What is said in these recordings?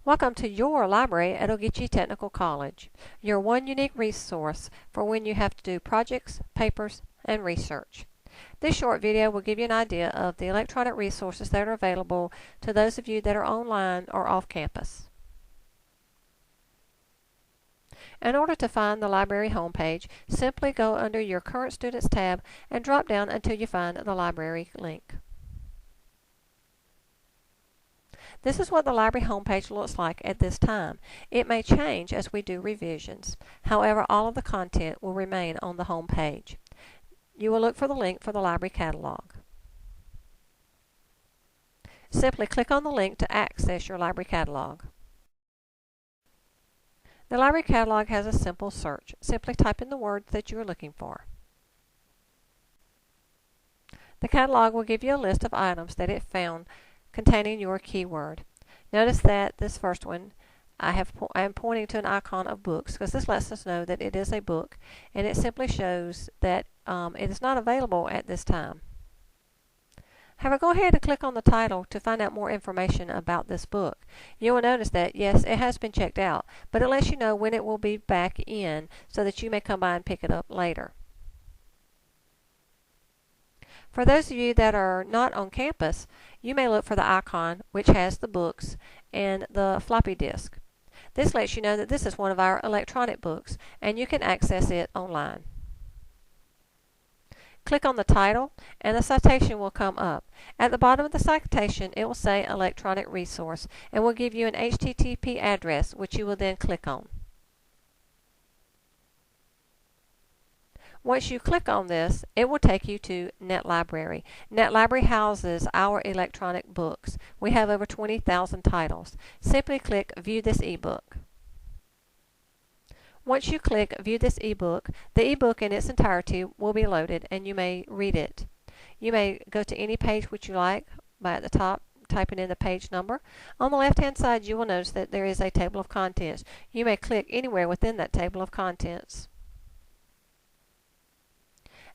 Welcome to your library at Ogeechee Technical College, your one unique resource for when you have to do projects, papers, and research. This short video will give you an idea of the electronic resources that are available to those of you that are online or off campus. In order to find the library homepage, simply go under your Current Students tab and drop down until you find the library link. This is what the library homepage looks like at this time. It may change as we do revisions. However, all of the content will remain on the home page. You will look for the link for the library catalog. Simply click on the link to access your library catalog. The library catalog has a simple search. Simply type in the words that you are looking for. The catalog will give you a list of items that it found containing your keyword. Notice that this first one, I am pointing to an icon of books because this lets us know that it is a book, and it simply shows that it is not available at this time. However, go ahead and click on the title to find out more information about this book. You will notice that, yes, it has been checked out, but it lets you know when it will be back in so that you may come by and pick it up later. For those of you that are not on campus, you may look for the icon which has the books and the floppy disk. This lets you know that this is one of our electronic books and you can access it online. Click on the title and the citation will come up. At the bottom of the citation it will say electronic resource and will give you an HTTP address which you will then click on. Once you click on this, it will take you to NetLibrary. NetLibrary houses our electronic books. We have over 20,000 titles. Simply click View this ebook. Once you click View this ebook, the ebook in its entirety will be loaded and you may read it. You may go to any page which you like by at the top typing in the page number. On the left hand side you will notice that there is a table of contents. You may click anywhere within that table of contents.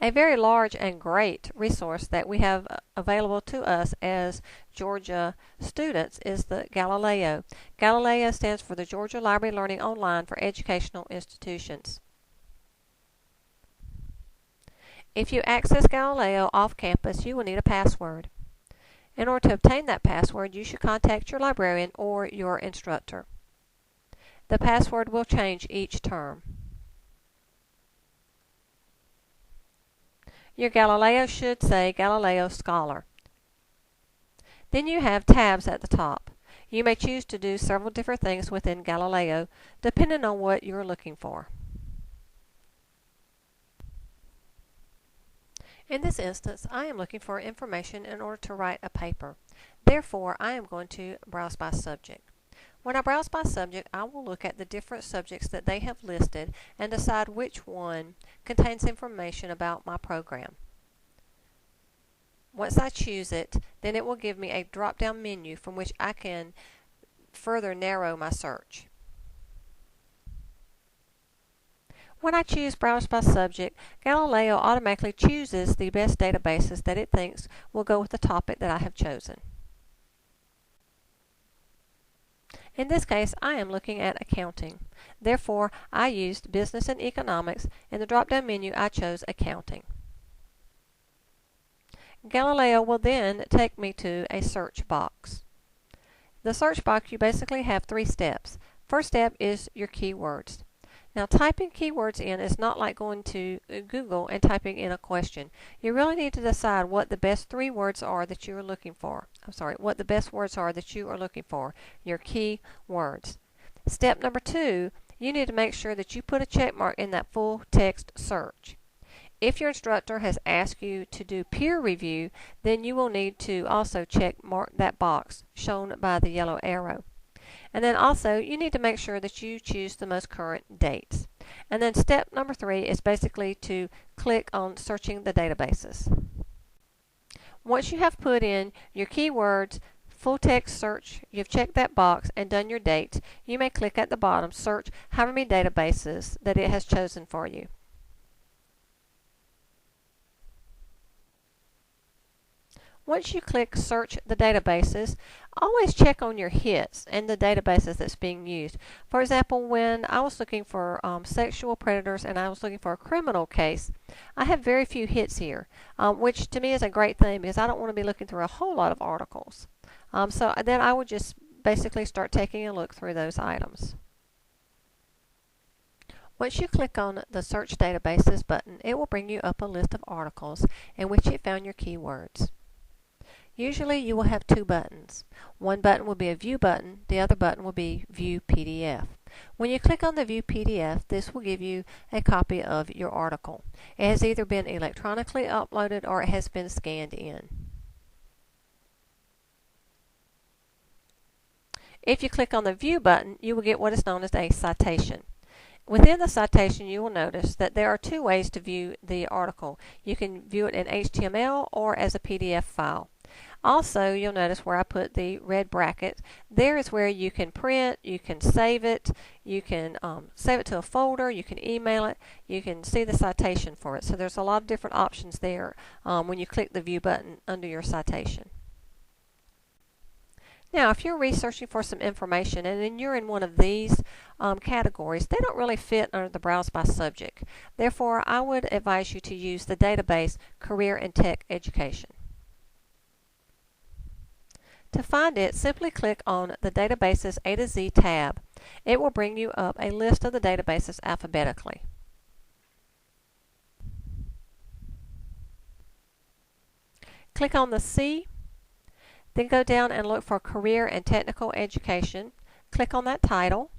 A very large and great resource that we have available to us as Georgia students is the Galileo. Galileo stands for the Georgia Library Learning Online for Educational Institutions. If you access Galileo off campus, you will need a password. In order to obtain that password, you should contact your librarian or your instructor. The password will change each term. Your Galileo should say Galileo Scholar. Then you have tabs at the top. You may choose to do several different things within Galileo depending on what you are looking for. In this instance, I am looking for information in order to write a paper. Therefore, I am going to browse by subject. When I browse by subject, I will look at the different subjects that they have listed and decide which one contains information about my program. Once I choose it, then it will give me a drop-down menu from which I can further narrow my search. When I choose Browse by Subject, Galileo automatically chooses the best databases that it thinks will go with the topic that I have chosen. In this case, I am looking at accounting. Therefore, I used business and economics. In the drop-down menu, I chose accounting. Galileo will then take me to a search box. The search box, you basically have three steps. First step is your keywords. Now, typing keywords in is not like going to Google and typing in a question. You really need to decide what the best three words are that you are looking for. What the best words are that you are looking for, your key words. Step number 2, you need to make sure that you put a check mark in that full text search. If your instructor has asked you to do peer review, then you will need to also check mark that box shown by the yellow arrow. And then also, you need to make sure that you choose the most current dates. And then step number 3 is basically to click on searching the databases. Once you have put in your keywords, full text search, you've checked that box and done your dates, you may click at the bottom, search however many databases that it has chosen for you. Once you click Search the Databases, always check on your hits and the databases that's being used. For example, when I was looking for sexual predators and I was looking for a criminal case, I have very few hits here, which to me is a great thing because I don't want to be looking through a whole lot of articles. So then I would just basically start taking a look through those items. Once you click on the Search Databases button, it will bring you up a list of articles in which it found your keywords. Usually you will have two buttons. One button will be a View button, the other button will be View PDF. When you click on the View PDF, this will give you a copy of your article. It has either been electronically uploaded or it has been scanned in. If you click on the View button, you will get what is known as a citation. Within the citation, you will notice that there are two ways to view the article. You can view it in HTML or as a PDF file. Also, you'll notice where I put the red bracket. There is where you can print, you can save it to a folder, you can email it, you can see the citation for it. So there's a lot of different options there when you click the View button under your citation. Now, if you're researching for some information and then you're in one of these categories, they don't really fit under the Browse by Subject. Therefore, I would advise you to use the database Career and Tech Education. To find it, simply click on the Databases A to Z tab. It will bring you up a list of the databases alphabetically. Click on the C, then go down and look for Career and Technical Education. Click on that title.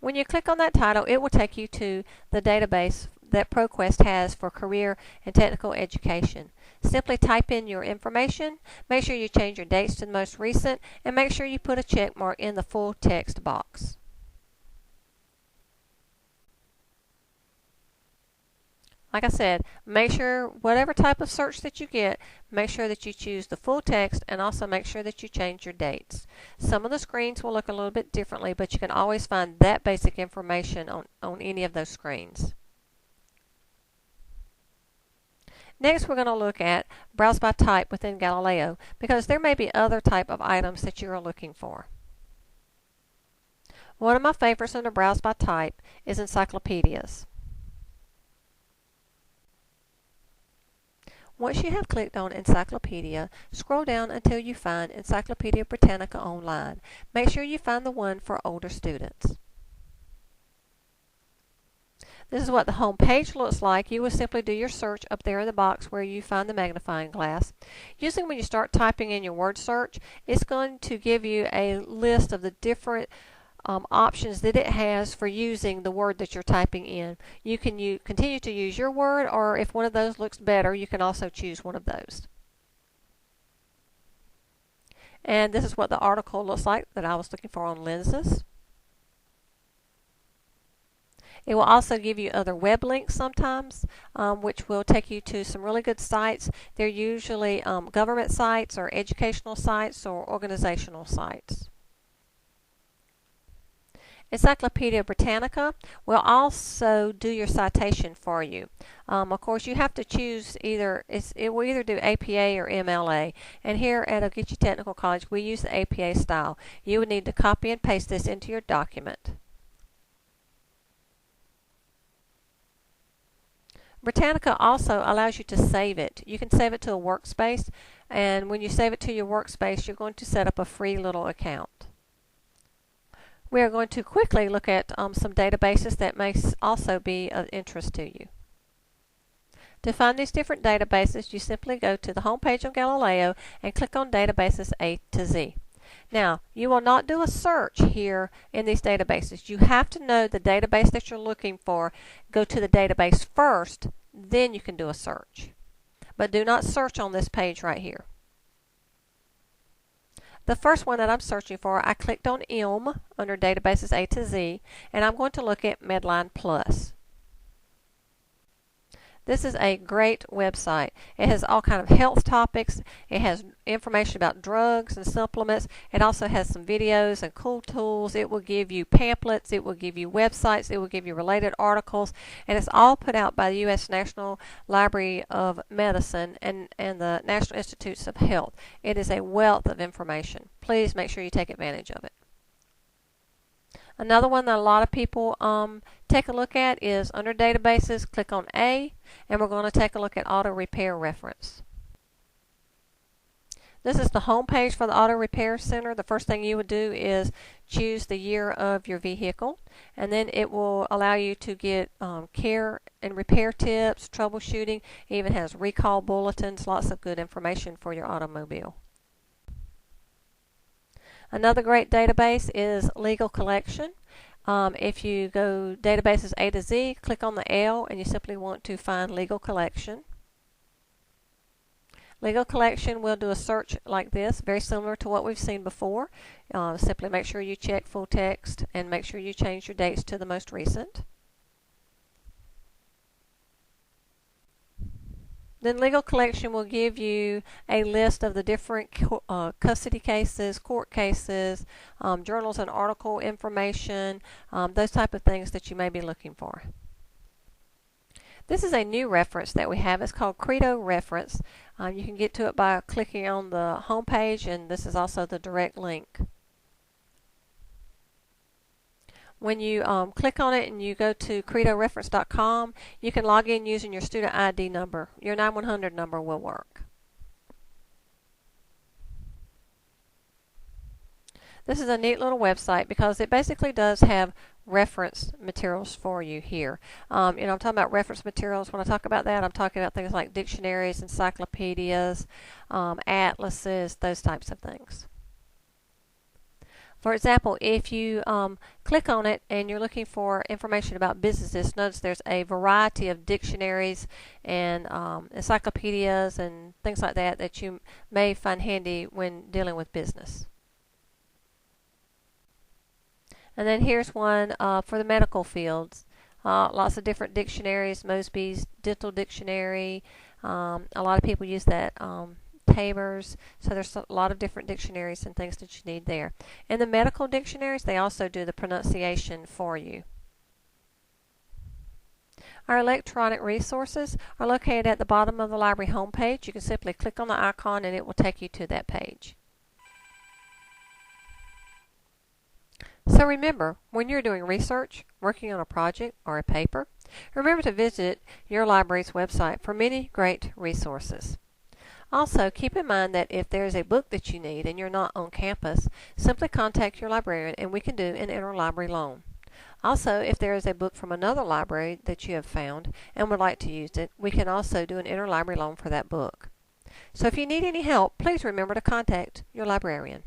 When you click on that title, it will take you to the database that ProQuest has for career and technical education. Simply type in your information, make sure you change your dates to the most recent, and make sure you put a check mark in the full text box. Like I said, make sure whatever type of search that you get, make sure that you choose the full text and also make sure that you change your dates. Some of the screens will look a little bit differently, but you can always find that basic information on any of those screens. Next, we're going to look at Browse by Type within Galileo because there may be other type of items that you are looking for. One of my favorites under Browse by Type is encyclopedias. Once you have clicked on Encyclopedia, scroll down until you find Encyclopedia Britannica Online. Make sure you find the one for older students. This is what the home page looks like. You will simply do your search up there in the box where you find the magnifying glass. Usually when you start typing in your word search, it's going to give you a list of the different options that it has for using the word that you're typing in. You can continue to use your word, or if one of those looks better, you can also choose one of those. And this is what the article looks like that I was looking for on lenses. It will also give you other web links sometimes, which will take you to some really good sites. They're usually government sites or educational sites or organizational sites. Encyclopedia Britannica will also do your citation for you. Of course, you have to choose it will either do APA or MLA. And here at Ogeechee Technical College, we use the APA style. You would need to copy and paste this into your document. Britannica also allows you to save it. You can save it to a workspace, and when you save it to your workspace, you're going to set up a free little account. We are going to quickly look at some databases that may also be of interest to you. To find these different databases, you simply go to the home page of Galileo and click on Databases A to Z. Now, you will not do a search here in these databases. You have to know the database that you're looking for. Go to the database first, then you can do a search. But do not search on this page right here. The first one that I'm searching for, I clicked on ILM under Databases A to Z, and I'm going to look at Medline Plus. This is a great website. It has all kind of health topics. It has information about drugs and supplements. It also has some videos and cool tools. It will give you pamphlets. It will give you websites. It will give you related articles. And it's all put out by the U.S. National Library of Medicine and the National Institutes of Health. It is a wealth of information. Please make sure you take advantage of it. Another one that a lot of people take a look at is under databases, click on A, and we're going to take a look at auto repair reference. This is the home page for the Auto Repair Center. The first thing you would do is choose the year of your vehicle, and then it will allow you to get care and repair tips, troubleshooting. It even has recall bulletins, lots of good information for your automobile. Another great database is Legal Collection. If you go databases A to Z, click on the L and you simply want to find Legal Collection. Legal Collection will do a search like this, very similar to what we've seen before. Simply make sure you check full text and make sure you change your dates to the most recent. Then Legal Collection will give you a list of the different custody cases, court cases, journals and article information, those type of things that you may be looking for. This is a new reference that we have. It's called Credo Reference. You can get to it by clicking on the home page, and this is also the direct link. When you click on it and you go to credoreference.com, you can log in using your student ID number. Your 9100 number will work. This is a neat little website because it basically does have reference materials for you here. I'm talking about reference materials. When I talk about that, I'm talking about things like dictionaries, encyclopedias, atlases, those types of things. For example, if you click on it and you're looking for information about businesses, notice there's a variety of dictionaries and encyclopedias and things like that that you may find handy when dealing with business. And then here's one for the medical fields. Lots of different dictionaries, Mosby's Dental Dictionary. A lot of people use that. Tabors, so there's a lot of different dictionaries and things that you need there. In the medical dictionaries, they also do the pronunciation for you. Our electronic resources are located at the bottom of the library homepage. You can simply click on the icon and it will take you to that page. So remember, when you're doing research, working on a project or a paper, remember to visit your library's website for many great resources. Also, keep in mind that if there is a book that you need and you're not on campus, simply contact your librarian and we can do an interlibrary loan. Also, if there is a book from another library that you have found and would like to use it, we can also do an interlibrary loan for that book. So if you need any help, please remember to contact your librarian.